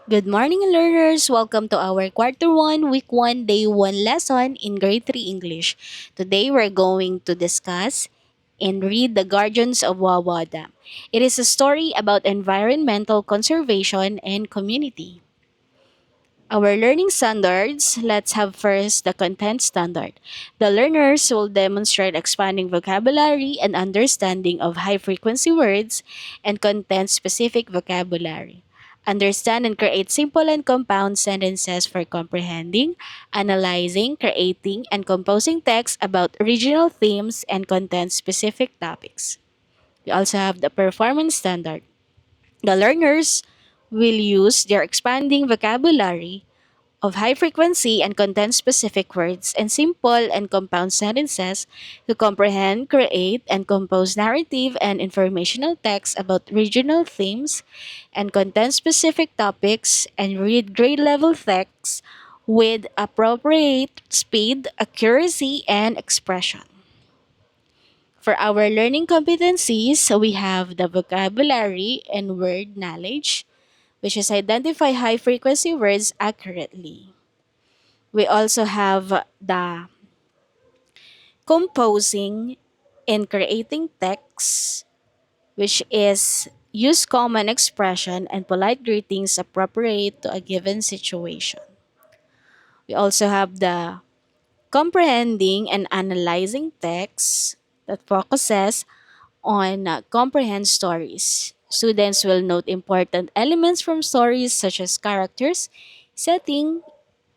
Good morning, learners! Welcome to our Quarter 1, Week 1, Day 1 lesson in Grade 3 English. Today, we're going to discuss and read The Guardians of Wawa Dam. It is a story about environmental conservation and community. Our learning standards, let's have first the content standard. The learners will demonstrate expanding vocabulary and understanding of high frequency words and content specific vocabulary. Understand and create simple and compound sentences for comprehending, analyzing, creating, and composing text about regional themes and content specific topics. We also have the performance standard. The learners will use their expanding vocabulary of high frequency and content specific words and simple and compound sentences to comprehend, create, and compose narrative and informational text about regional themes and content specific topics and read grade level text with appropriate speed, accuracy, and expression. For our learning competencies, we have the vocabulary and word knowledge, which is identify high frequency words accurately. We also have the composing and creating text, which is use common expression and polite greetings appropriate to a given situation. We also have the comprehending and analyzing text that focuses on comprehend stories. Students will note important elements from stories such as characters, setting,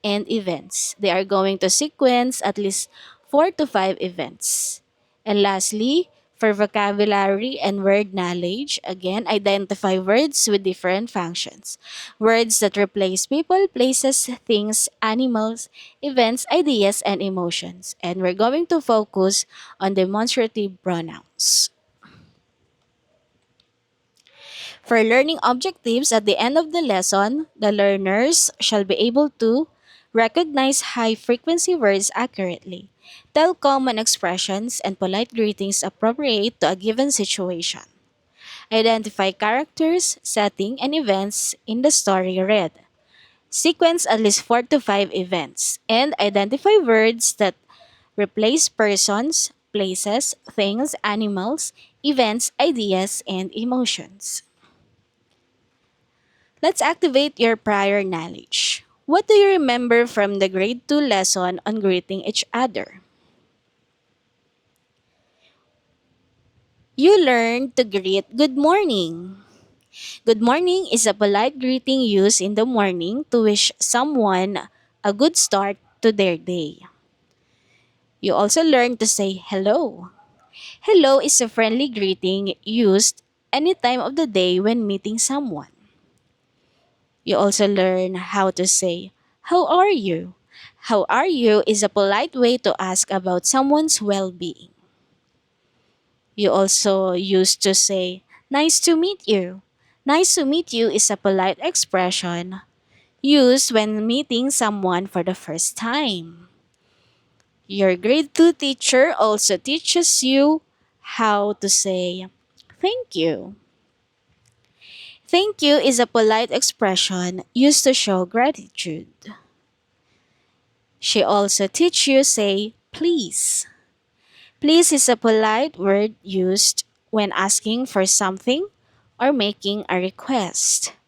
and events. They are going to sequence at least 4 to 5 events. And lastly, for vocabulary and word knowledge, again, identify words with different functions. Words that replace people, places, things, animals, events, ideas, and emotions. And we're going to focus on demonstrative pronouns. For learning objectives at the end of the lesson, the learners shall be able to recognize high frequency words accurately, tell common expressions and polite greetings appropriate to a given situation, identify characters, setting, and events in the story read, sequence at least 4 to 5 events, and identify words that replace persons, places, things, animals, events, ideas, and emotions. Let's activate your prior knowledge. What do you remember from the grade 2 lesson on greeting each other? You learned to greet good morning. Good morning is a polite greeting used in the morning to wish someone a good start to their day. You also learned to say hello. Hello is a friendly greeting used any time of the day when meeting someone. You also learn how to say, "How are you?" "How are you?" is a polite way to ask about someone's well being. You also used to say, "Nice to meet you." "Nice to meet you" is a polite expression used when meeting someone for the first time. Your grade 2 teacher also teaches you how to say, "Thank you." Thank you is a polite expression used to show gratitude. She also teach you say please. Please is a polite word used when asking for something or making a request.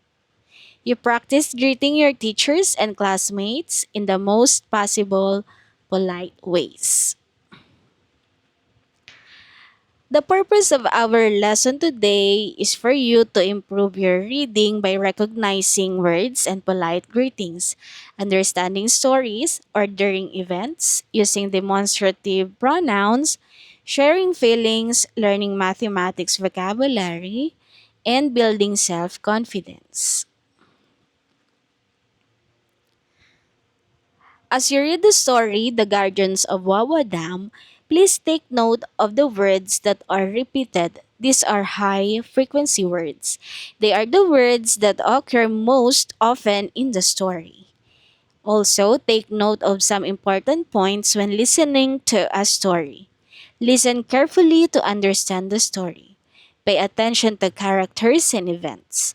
You practice greeting your teachers and classmates in the most possible polite ways. The purpose of our lesson today is for you to improve your reading by recognizing words and polite greetings, understanding stories, ordering events, using demonstrative pronouns, sharing feelings, learning mathematics vocabulary, and building self confidence. As you read the story, The Guardians of Wawa Dam, please take note of the words that are repeated. These are high frequency words. They are the words that occur most often in the story. Also, take note of some important points when listening to a story. Listen carefully to understand the story. Pay attention to characters and events.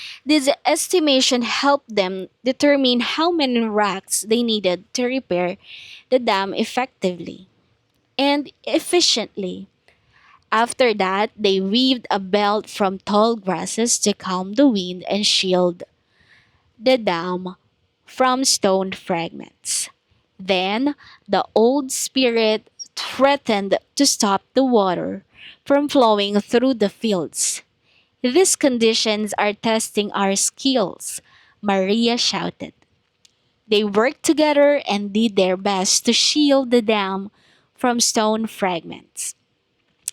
This estimation helped them determine how many racks they needed to repair the dam effectively and efficiently. After that, they weaved a belt from tall grasses to calm the wind and shield the dam from stone fragments. Then, the old spirit threatened to stop the water from flowing through the fields. These conditions are testing our skills, Maria shouted. They worked together and did their best to shield the dam from stone fragments.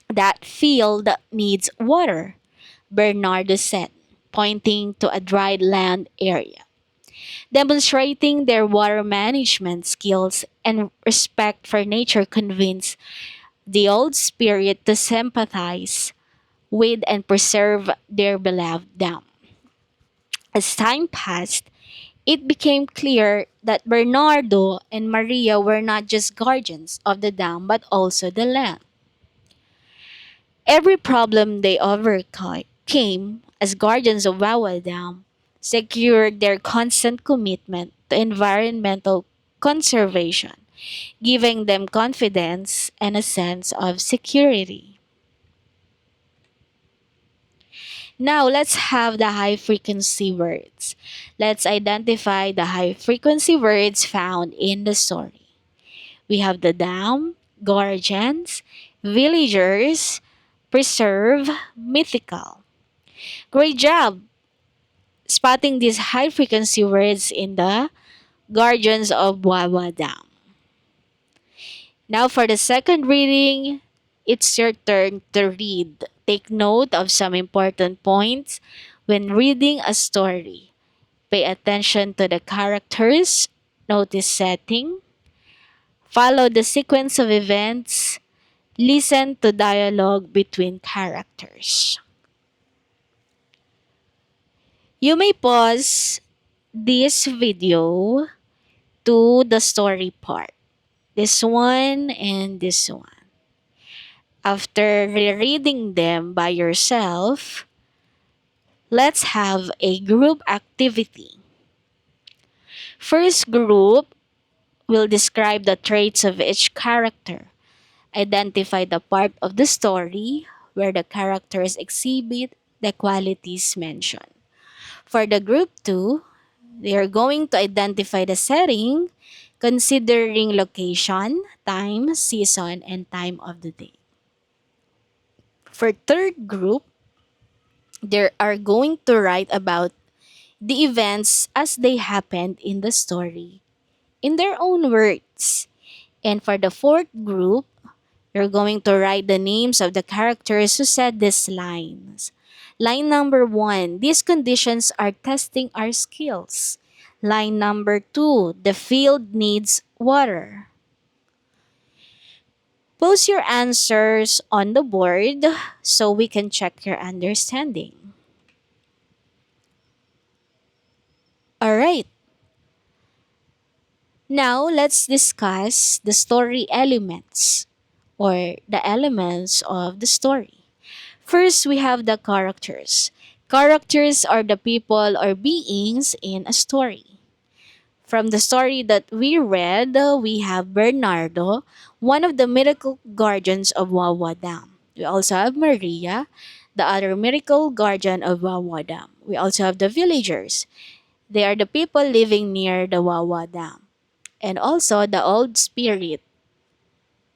That field needs water, Bernardo said, pointing to a dried land area. Demonstrating their water management skills and respect for nature convinced the old spirit to sympathize with and preserve their beloved dam. As time passed, it became clear that Bernardo and Maria were not just guardians of the dam but also the land. Every problem they overcame as guardians of Wawa Dam secured their constant commitment to environmental conservation, giving them confidence and a sense of security. Now let's have the high frequency words. Let's identify the high frequency words found in the story. We have the dam, guardians, villagers, preserve, mythical. Great job spotting these high frequency words in the Guardians of Wawa Dam. Now for the second reading, it's your turn to read. Take note of some important points when reading a story. Pay attention to the characters, notice setting, follow the sequence of events, listen to dialogue between characters. You may pause this video to the story part. This one and this one. After rereading them by yourself, let's have a group activity. First group will describe the traits of each character. Identify the part of the story where the characters exhibit the qualities mentioned. For the group 2, they are going to identify the setting considering location, time, season, and time of the day. For third group, they are going to write about the events as they happened in the story in their own words. And for the fourth group, you're going to write the names of the characters who said these lines. Line number 1, these conditions are testing our skills. Line number 2, the field needs water. Post your answers on the board so we can check your understanding. Alright, now let's discuss the story elements or the elements of the story. First, we have the characters. Characters are the people or beings in a story. From the story that we read, we have Bernardo, one of the miracle guardians of Wawa Dam. We also have Maria, the other miracle guardian of Wawa Dam. We also have the villagers. They are the people living near the Wawa Dam. And also the old spirit.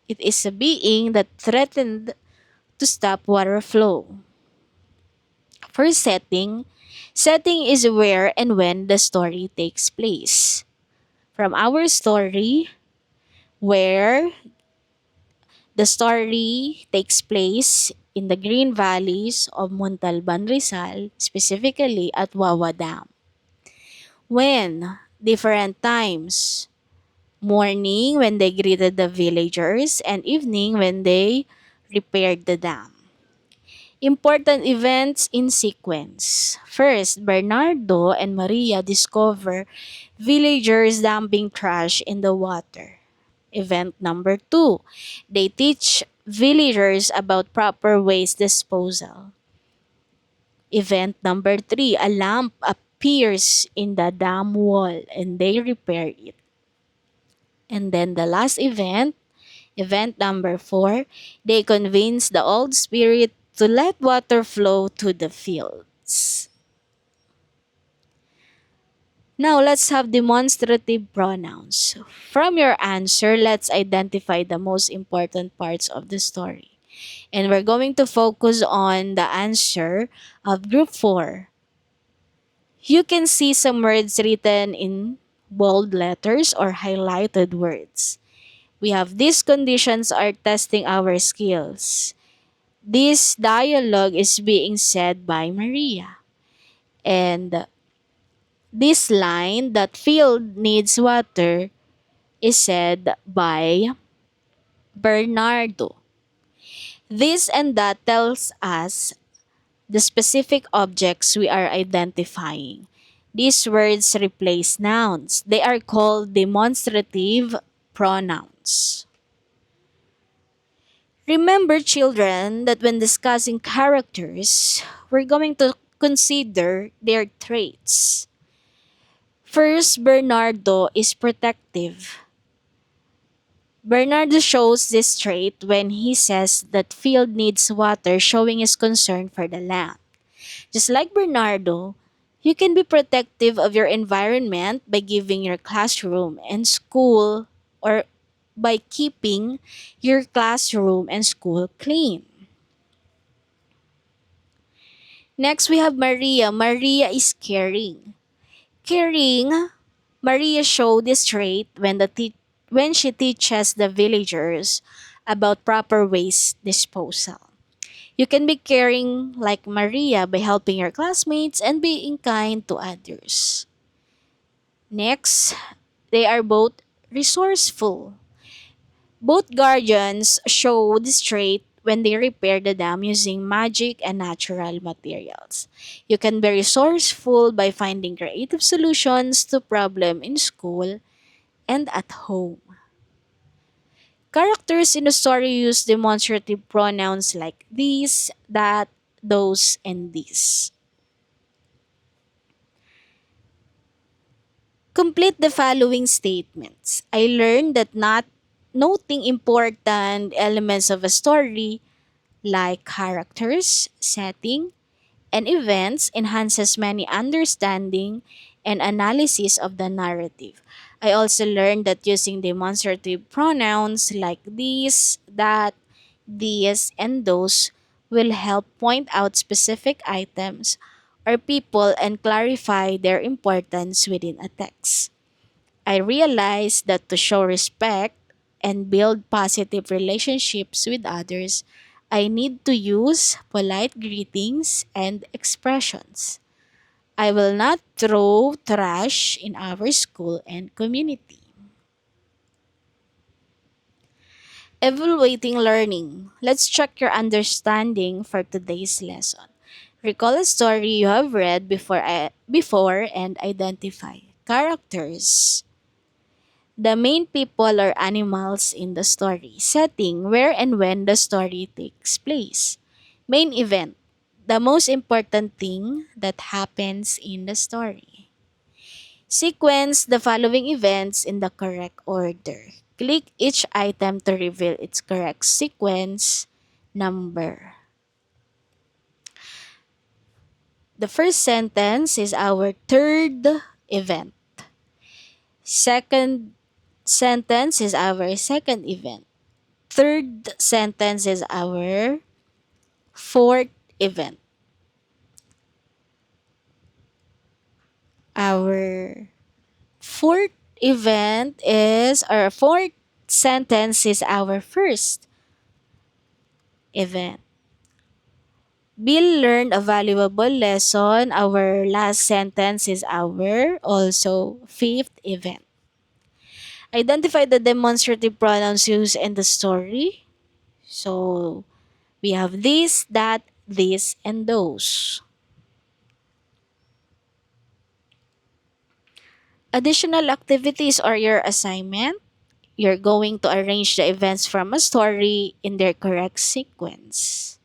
It is a being that threatened to stop water flow. For setting is where and when the story takes place. From our story, where the story takes place in the green valleys of Montalban, Rizal, specifically at Wawa Dam. When? Different times. Morning when they greeted the villagers and evening when they repaired the dam. Important events in sequence. First, Bernardo and Maria discover villagers dumping trash in the water. Event number 2, they teach villagers about proper waste disposal. Event number 3, a lamp appears in the dam wall and they repair it. And then the last event, event number 4, they convince the old spirit to let water flow to the fields. Now let's have demonstrative pronouns. From your answer, let's identify the most important parts of the story. And we're going to focus on the answer of group 4. You can see some words written in bold letters or highlighted words. We have these conditions are testing our skills. This dialogue is being said by Maria. And this line, that field needs water, is said by Bernardo. This and that tells us the specific objects we are identifying. These words replace nouns. They are called demonstrative pronouns. Remember, children, that when discussing characters, we're going to consider their traits. First, Bernardo is protective. Bernardo shows this trait when he says that field needs water, showing his concern for the land. Just like Bernardo, you can be protective of your environment by giving your classroom and school or by keeping your classroom and school clean. Next, we have Maria. Maria is caring. Caring, Maria showed this trait when she teaches the villagers about proper waste disposal. You can be caring like Maria by helping your classmates and being kind to others. Next, they are both resourceful. Both guardians show this trait when they repair the dam using magic and natural materials. You can be resourceful by finding creative solutions to problems in school and at home. Characters in the story use demonstrative pronouns like these, that, those, and these. Complete the following statements. I learned that not noting important elements of a story like characters, setting, and events enhances many understanding and analysis of the narrative. I also learned that using demonstrative pronouns like these, that, these, and those will help point out specific items or people and clarify their importance within a text. I realized that to show respect and build positive relationships with others, I need to use polite greetings and expressions. I will not throw trash in our school and community. Evaluating learning. Let's check your understanding for today's lesson. Recall a story you have read before and identify characters, the main people or animals in the story, setting, where and when the story takes place, main event, the most important thing that happens in the story. Sequence the following events in the correct order. Click each item to reveal its correct sequence number. The first sentence is our third event. Second sentence is our second event. Third sentence is our fourth event. Our fourth fourth sentence is our first event. Bill learned a valuable lesson. Our last sentence is our also fifth event. Identify the demonstrative pronouns used in the story. So we have this, that, this, and those. Additional activities or your assignment. You're going to arrange the events from a story in their correct sequence.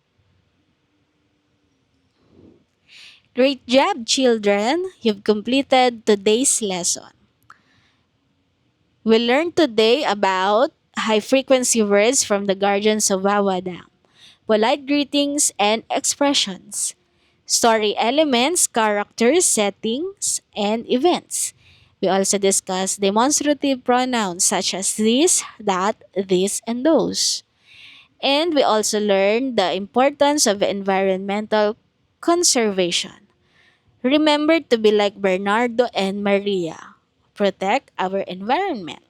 Great job, children! You've completed today's lesson. We learned today about high frequency words from the guardians of Wawa Dam, polite greetings and expressions, story elements, characters, settings, and events. We also discussed demonstrative pronouns such as this, that, this, and those. And we also learned the importance of environmental conservation. Remember to be like Bernardo and Maria. Protect our environment.